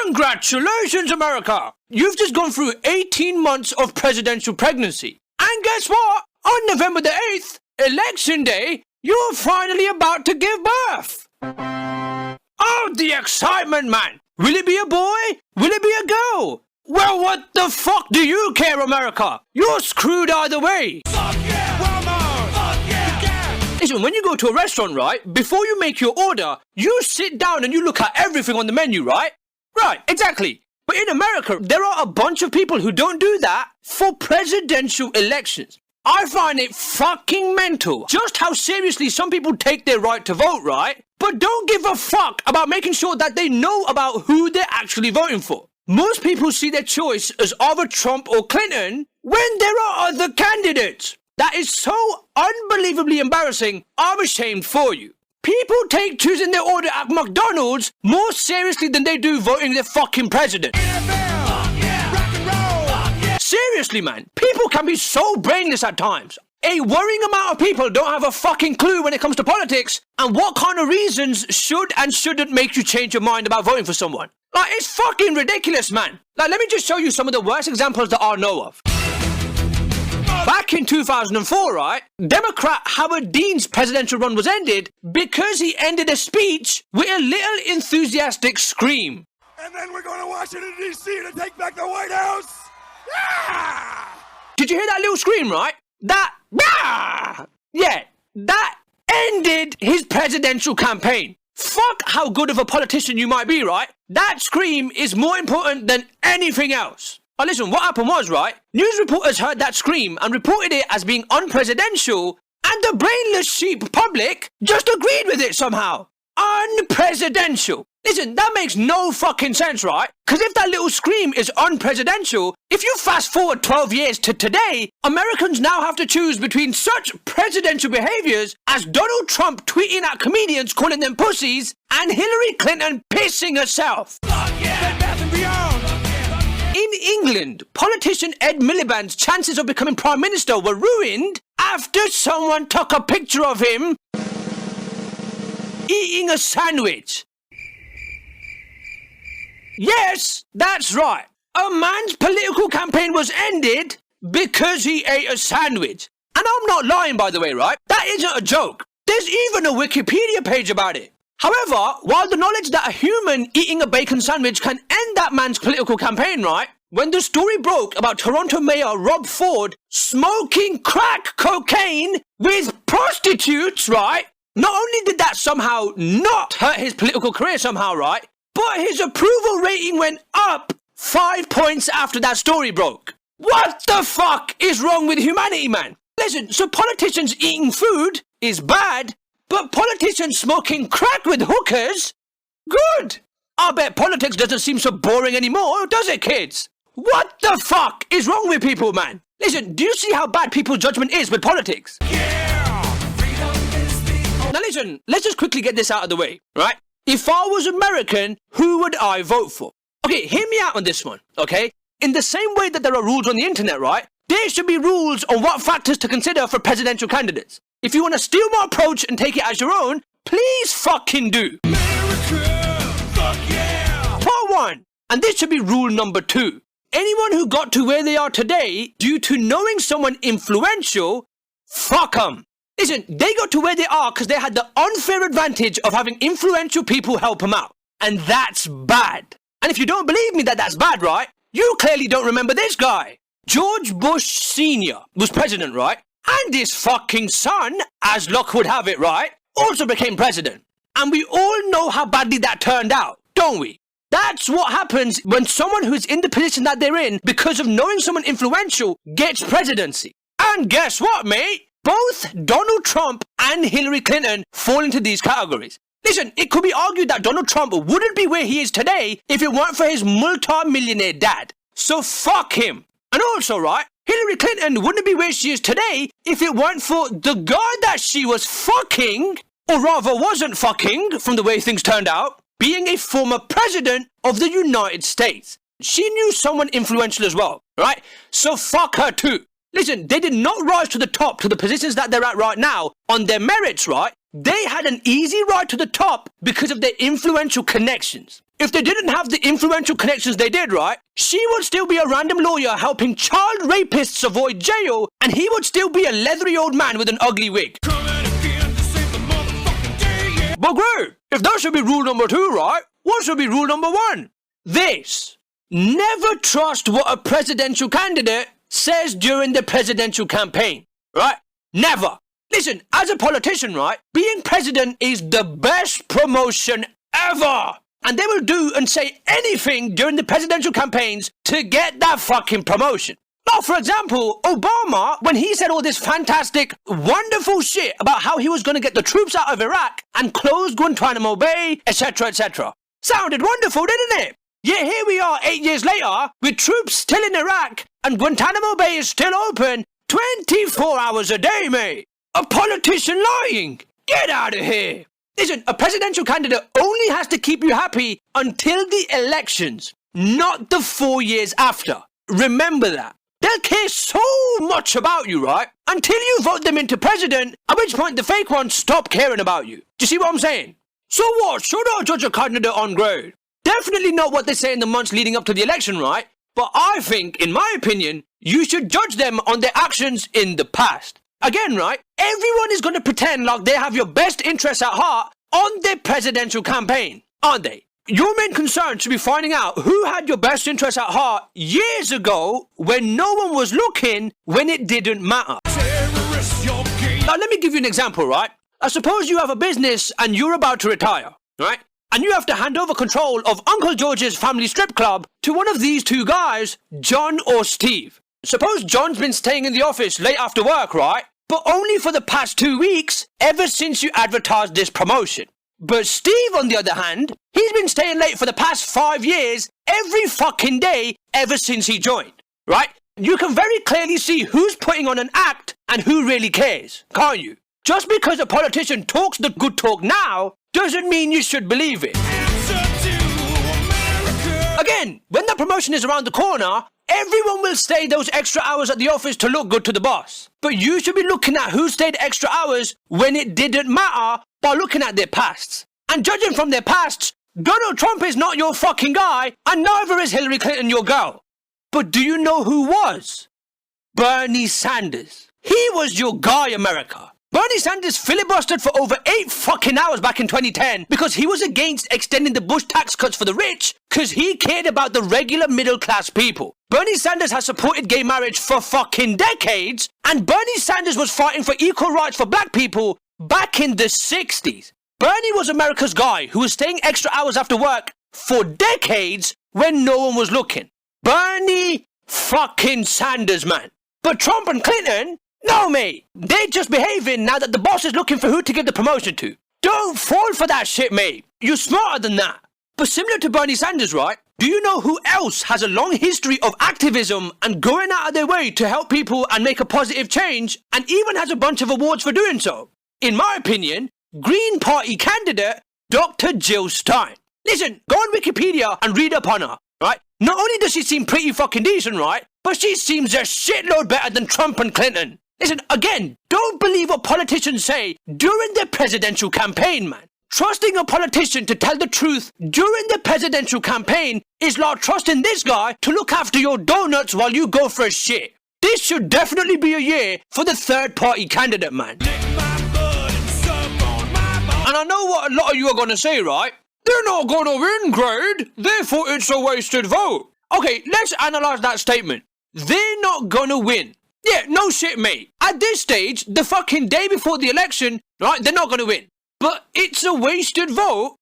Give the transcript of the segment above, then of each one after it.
Congratulations, America! You've just gone through 18 months of presidential pregnancy. And guess what? On November the 8th, Election Day, you're finally about to give birth. Oh, the excitement, man! Will it be a boy? Will it be a girl? Well, what the fuck do you care, America? You're screwed either way. Fuck yeah! Walmart! Fuck yeah! Listen, when you go to a restaurant, right, before you make your order, you sit down and you look at everything on the menu, right? Right, exactly. But in America, there are a bunch of people who don't do that for presidential elections. I find it fucking mental just how seriously some people take their right to vote, right? But don't give a fuck about making sure that they know about who they're actually voting for. Most people see their choice as either Trump or Clinton when there are other candidates. That is so unbelievably embarrassing. I'm ashamed for you. People take choosing their order at McDonald's more seriously than they do voting their fucking president. Seriously, man, people can be so brainless at times. A worrying amount of people don't have a fucking clue when it comes to politics and what kind of reasons should and shouldn't make you change your mind about voting for someone. Like, it's fucking ridiculous, man. Like, let me just show you some of the worst examples that I know of. Back in 2004, right, Democrat Howard Dean's presidential run was ended because he ended a speech with a little enthusiastic scream. And then we're going to Washington, D.C. to take back the White House! Yeah! Did you hear that little scream, right? Yeah, that ended his presidential campaign. Fuck how good of a politician you might be, right? That scream is more important than anything else. Now listen, what happened was, right, news reporters heard that scream and reported it as being unpresidential, and the brainless sheep public just agreed with it somehow. Unpresidential. Listen, that makes no fucking sense, right? Because if that little scream is unpresidential, if you fast forward 12 years to today, Americans now have to choose between such presidential behaviors as Donald Trump tweeting at comedians calling them pussies and Hillary Clinton pissing herself. Fuck yeah! Bath and Beyond! In England, politician Ed Miliband's chances of becoming Prime Minister were ruined after someone took a picture of him eating a sandwich. Yes, that's right. A man's political campaign was ended because he ate a sandwich. And I'm not lying, by the way, right? That isn't a joke. There's even a Wikipedia page about it. However, while the knowledge that a human eating a bacon sandwich can end that man's political campaign, right? When the story broke about Toronto Mayor Rob Ford smoking crack cocaine with prostitutes, right? Not only did that somehow not hurt his political career somehow, right? But his approval rating went up 5 points after that story broke. What the fuck is wrong with humanity, man? Listen, so politicians eating food is bad, but politicians smoking crack with hookers? Good! I bet politics doesn't seem so boring anymore, does it, kids? What the fuck is wrong with people, man? Listen, do you see how bad people's judgment is with politics? Yeah! Now listen, let's just quickly get this out of the way, right? If I was American, who would I vote for? Okay, hear me out on this one, okay? In the same way that there are rules on the internet, right? There should be rules on what factors to consider for presidential candidates. If you want to steal my approach and take it as your own, please fucking do. America, fuck yeah! Part 1, and this should be rule number 2. Anyone who got to where they are today due to knowing someone influential, fuck 'em. Listen, they got to where they are because they had the unfair advantage of having influential people help them out. And that's bad. And if you don't believe me that that's bad, right? You clearly don't remember this guy. George Bush Sr. was president, right? And his fucking son, as luck would have it, right? Also became president. And we all know how badly that turned out, don't we? That's what happens when someone who's in the position that they're in because of knowing someone influential gets presidency. And guess what, mate? Both Donald Trump and Hillary Clinton fall into these categories. Listen, it could be argued that Donald Trump wouldn't be where he is today if it weren't for his multi-millionaire dad. So fuck him. And also, right, Hillary Clinton wouldn't be where she is today if it weren't for the guy that she was fucking, or rather wasn't fucking, from the way things turned out, being a former president of the United States. She knew someone influential as well, right? So fuck her too. Listen, they did not rise to the top to the positions that they're at right now on their merits, right? They had an easy ride to the top because of their influential connections. If they didn't have the influential connections they did, right, she would still be a random lawyer helping child rapists avoid jail, and he would still be a leathery old man with an ugly wig. But great, if that should be rule number 2, right, what should be rule number 1? This. Never trust what a presidential candidate says during the presidential campaign, right? Never. Listen, as a politician, right, being president is the best promotion ever. And they will do and say anything during the presidential campaigns to get that fucking promotion. Now, for example, Obama, when he said all this fantastic, wonderful shit about how he was going to get the troops out of Iraq and close Guantanamo Bay, etc., etc. Sounded wonderful, didn't it? Yet here we are 8 years later, with troops still in Iraq, and Guantanamo Bay is still open 24 hours a day, mate. A politician lying. Get out of here. Listen, a presidential candidate only has to keep you happy until the elections, not the 4 years after. Remember that. They'll care so much about you, right? Until you vote them into president, at which point the fake ones stop caring about you. Do you see what I'm saying? So what? Should I judge a candidate on grade? Definitely not what they say in the months leading up to the election, right? But I think, in my opinion, you should judge them on their actions in the past. Again, right? Everyone is going to pretend like they have your best interests at heart on their presidential campaign, aren't they? Your main concern should be finding out who had your best interests at heart years ago when no one was looking, when it didn't matter. Now, let me give you an example, right? I suppose you have a business and you're about to retire, right? And you have to hand over control of Uncle George's family strip club to one of these two guys, John or Steve. Suppose John's been staying in the office late after work, right? But only for the past 2 weeks, ever since you advertised this promotion. But Steve, on the other hand, he's been staying late for the past 5 years, every fucking day, ever since he joined, right? You can very clearly see who's putting on an act and who really cares, can't you? Just because a politician talks the good talk now, doesn't mean you should believe it. Again, when the promotion is around the corner, everyone will stay those extra hours at the office to look good to the boss. But you should be looking at who stayed extra hours when it didn't matter by looking at their pasts. And judging from their pasts, Donald Trump is not your fucking guy, and neither is Hillary Clinton your girl. But do you know who was? Bernie Sanders. He was your guy, America. Bernie Sanders filibustered for over 8 fucking hours back in 2010 because he was against extending the Bush tax cuts for the rich because he cared about the regular middle class people. Bernie Sanders has supported gay marriage for fucking decades, and Bernie Sanders was fighting for equal rights for black people back in the 60s. Bernie was America's guy who was staying extra hours after work for decades when no one was looking. Bernie fucking Sanders, man. But Trump and Clinton, no, mate. They're just behaving now that the boss is looking for who to give the promotion to. Don't fall for that shit, mate. You're smarter than that. But similar to Bernie Sanders, right? Do you know who else has a long history of activism and going out of their way to help people and make a positive change, and even has a bunch of awards for doing so? In my opinion, Green Party candidate Dr. Jill Stein. Listen, go on Wikipedia and read up on her, right? Not only does she seem pretty fucking decent, right? But she seems a shitload better than Trump and Clinton. Listen, again, don't believe what politicians say during their presidential campaign, man. Trusting a politician to tell the truth during the presidential campaign is like trusting this guy to look after your donuts while you go for a shit. This should definitely be a year for the third party candidate, man. And I know what a lot of you are going to say, right? They're not going to win, Grade. Therefore, it's a wasted vote. Okay, let's analyse that statement. They're not going to win. Yeah, no shit, mate. At this stage, the fucking day before the election, right, they're not going to win. But it's a wasted vote?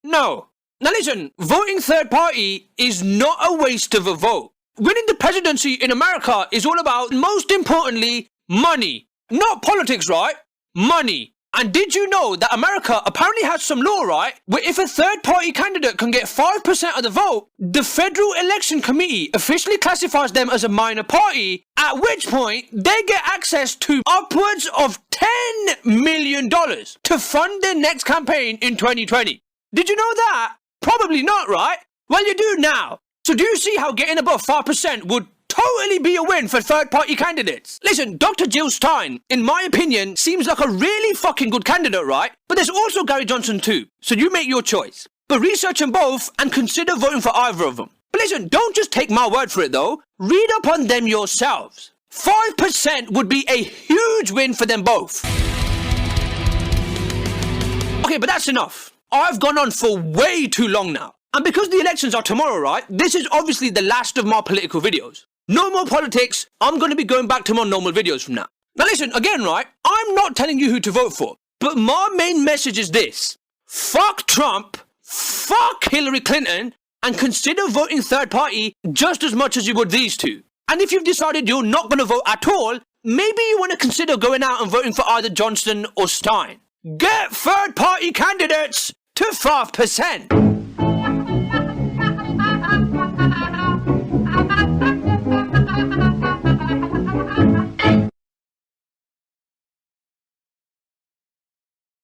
No. Now listen, voting third party is not a waste of a vote. Winning the presidency in America is all about, most importantly, money. Not politics, right? Money. And did you know that America apparently has some law, right, where if a third-party candidate can get 5% of the vote, the Federal Election Committee officially classifies them as a minor party, at which point they get access to upwards of $10 million to fund their next campaign in 2020. Did you know that? Probably not, right? Well, you do now. So do you see how getting above 5% would totally be a win for third-party candidates. Listen, Dr. Jill Stein, in my opinion, seems like a really fucking good candidate, right? But there's also Gary Johnson too, so you make your choice. But research them both and consider voting for either of them. But listen, don't just take my word for it though. Read up on them yourselves. 5% would be a huge win for them both. Okay, but that's enough. I've gone on for way too long now. And because the elections are tomorrow, right, this is obviously the last of my political videos. No more politics, I'm going to be going back to my normal videos from now. Now listen, again, right, I'm not telling you who to vote for, but my main message is this. Fuck Trump, fuck Hillary Clinton, and consider voting third party just as much as you would these two. And if you've decided you're not going to vote at all, maybe you want to consider going out and voting for either Johnson or Stein. Get third party candidates to 5%.